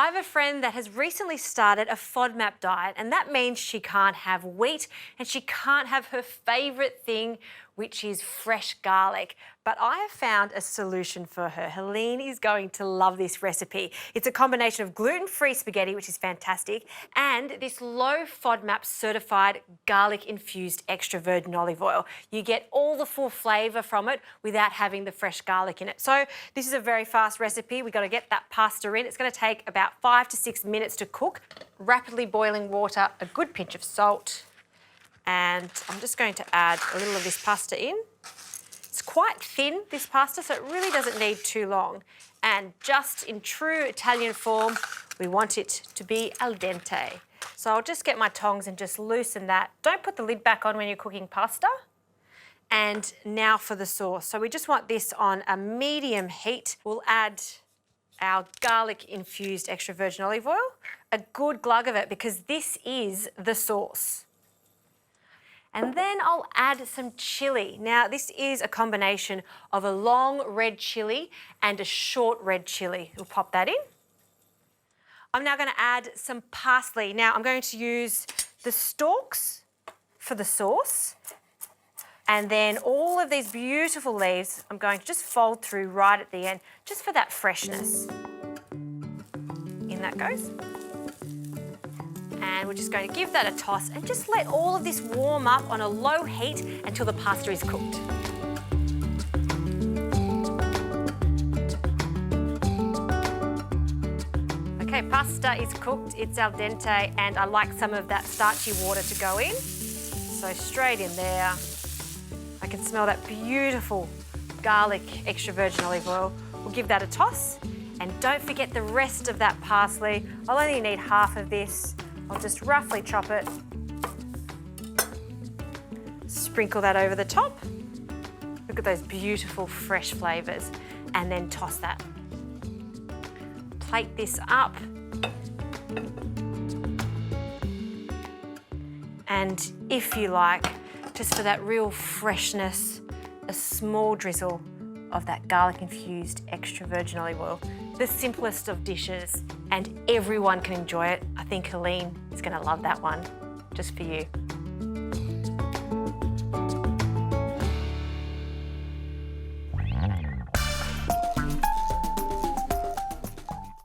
I have a friend that has recently started a FODMAP diet, and that means she can't have wheat and she can't have her favourite thing, which is fresh garlic. But I have found a solution for her. Helene is going to love this recipe. It's a combination of gluten-free spaghetti, which is fantastic, and this low FODMAP certified garlic-infused extra virgin olive oil. You get all the full flavour from it without having the fresh garlic in it. So this is a very fast recipe. We've got to get that pasta in. It's going to take about 5 to 6 minutes to cook. Rapidly boiling water, a good pinch of salt, and I'm just going to add a little of this pasta in. It's quite thin, this pasta, so it really doesn't need too long. And just in true Italian form, we want it to be al dente. So I'll just get my tongs and just loosen that. Don't put the lid back on when you're cooking pasta. And now for the sauce. So we just want this on a medium heat. We'll add our garlic-infused extra virgin olive oil, a good glug of it because this is the sauce. And then I'll add some chilli. Now, this is a combination of a long red chilli and a short red chilli. We'll pop that in. I'm now going to add some parsley. Now, I'm going to use the stalks for the sauce. And then all of these beautiful leaves, I'm going to just fold through right at the end, just for that freshness. In that goes. And we're just going to give that a toss and just let all of this warm up on a low heat until the pasta is cooked. Okay, pasta is cooked, it's al dente, and I like some of that starchy water to go in. So straight in there. I can smell that beautiful garlic extra virgin olive oil. We'll give that a toss. And don't forget the rest of that parsley. I'll only need half of this. I'll just roughly chop it. Sprinkle that over the top. Look at those beautiful fresh flavours. And then toss that. Plate this up. And if you like, just for that real freshness, a small drizzle of that garlic-infused extra virgin olive oil. The simplest of dishes, and everyone can enjoy it. I think Helene is going to love that one, just for you.